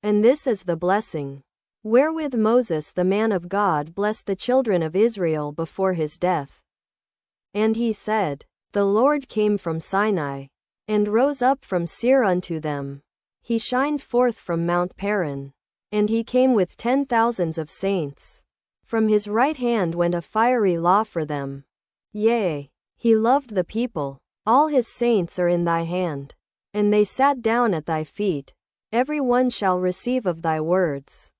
And this is the blessing wherewith Moses the man of God blessed the children of Israel before his death. And he said, The Lord came from Sinai, and rose up from Seir unto them. He shined forth from Mount Paran, and he came with 10,000s of saints. From his right hand went a fiery law for them. Yea, he loved the people. All his saints are in thy hand, and they sat down at thy feet. Every one shall receive of thy words.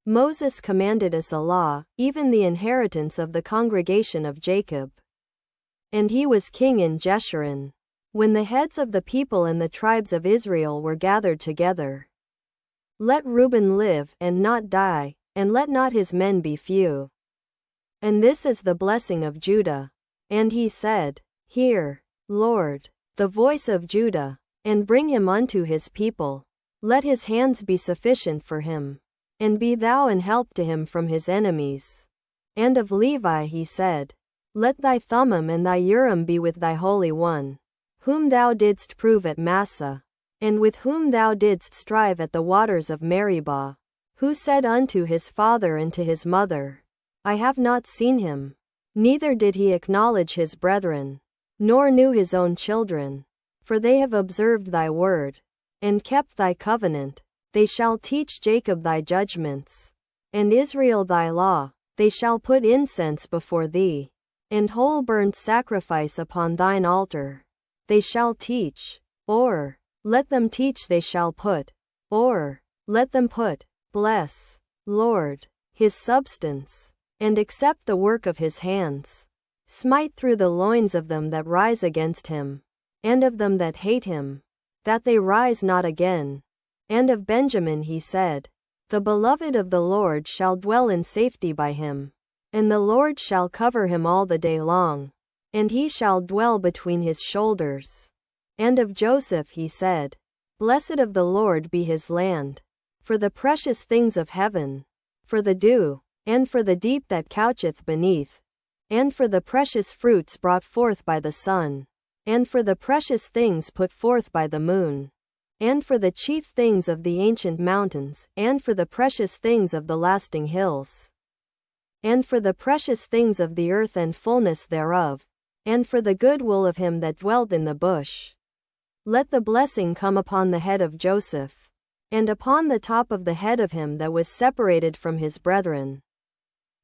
Moses commanded us a law, even the inheritance of the congregation of Jacob. And he was king in Jeshurun, when the heads of the people and the tribes of Israel were gathered together. Let Reuben live, and not die, and let not his men be few. And this is the blessing of Judah. And he said, Hear, Lord, the voice of Judah, and bring him unto his people. Let his hands be sufficient for him, and be thou an help to him from his enemies. And of Levi he said, Let thy Thummim and thy Urim be with thy Holy One, whom thou didst prove at Massah, and with whom thou didst strive at the waters of Meribah, who said unto his father and to his mother, I have not seen him, neither did he acknowledge his brethren, nor knew his own children. For they have observed thy word, and kept thy covenant. They shall teach Jacob thy judgments, and Israel thy law. They shall put incense before thee, and whole burnt sacrifice upon thine altar. They shall teach, or let them teach. They shall put, or let them put. Bless, Lord, his substance, and accept the work of his hands. Smite through the loins of them that rise against him, and of them that hate him, that they rise not again. And of Benjamin he said, The beloved of the Lord shall dwell in safety by him, and the Lord shall cover him all the day long, and he shall dwell between his shoulders. And of Joseph he said, Blessed of the Lord be his land, for the precious things of heaven, for the dew, and for the deep that coucheth beneath, and for the precious fruits brought forth by the sun, and for the precious things put forth by the moon, and for the chief things of the ancient mountains, and for the precious things of the lasting hills, and for the precious things of the earth and fullness thereof, and for the good will of him that dwelt in the bush. Let the blessing come upon the head of Joseph, and upon the top of the head of him that was separated from his brethren.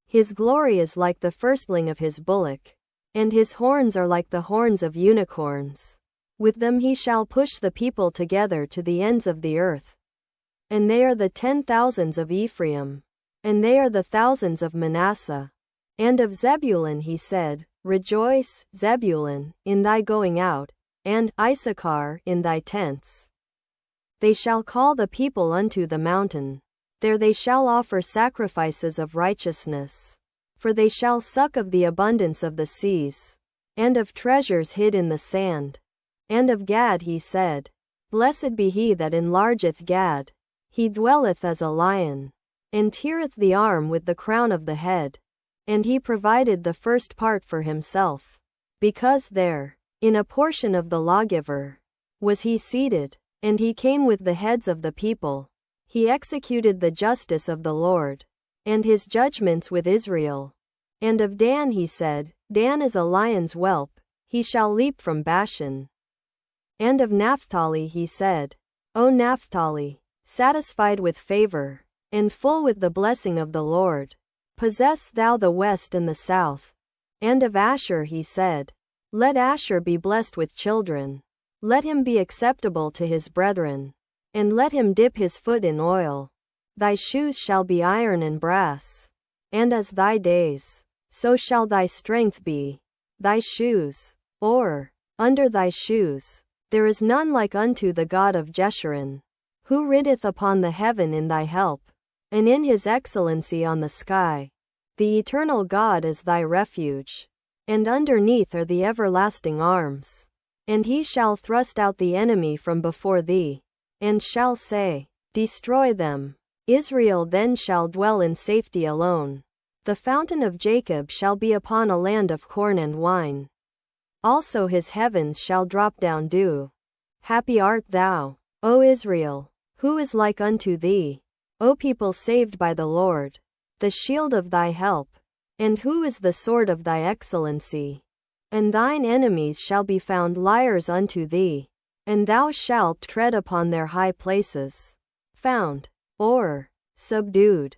His glory is like the firstling of his bullock, and his horns are like the horns of unicorns. With them he shall push the people together to the ends of the earth. And they are the 10,000s of Ephraim, and they are the thousands of Manasseh. And of Zebulun he said, Rejoice, Zebulun, in thy going out, and Issachar, in thy tents. They shall call the people unto the mountain. There they shall offer sacrifices of righteousness. For they shall suck of the abundance of the seas, and of treasures hid in the sand. And of Gad he said, Blessed be he that enlargeth Gad. He dwelleth as a lion, and teareth the arm with the crown of the head. And he provided the first part for himself, because there, in a portion of the lawgiver, was he seated, and he came with the heads of the people. He executed the justice of the Lord, and his judgments with Israel. And of Dan he said, Dan is a lion's whelp, he shall leap from Bashan. And of Naphtali he said, O Naphtali, satisfied with favor, and full with the blessing of the Lord, possess thou the west and the south. And of Asher he said, Let Asher be blessed with children. Let him be acceptable to his brethren, and let him dip his foot in oil. Thy shoes shall be iron and brass, and as thy days, so shall thy strength be. Thy shoes, or, under thy shoes, there is none like unto the God of Jeshurun, who rideth upon the heaven in thy help, and in his excellency on the sky. The eternal God is thy refuge, and underneath are the everlasting arms. And he shall thrust out the enemy from before thee, and shall say, Destroy them. Israel then shall dwell in safety alone. The fountain of Jacob shall be upon a land of corn and wine. Also his heavens shall drop down dew. Happy art thou, O Israel, who is like unto thee? O people saved by the Lord, the shield of thy help? And who is the sword of thy excellency? And thine enemies shall be found liars unto thee, and thou shalt tread upon their high places. Found, or subdued.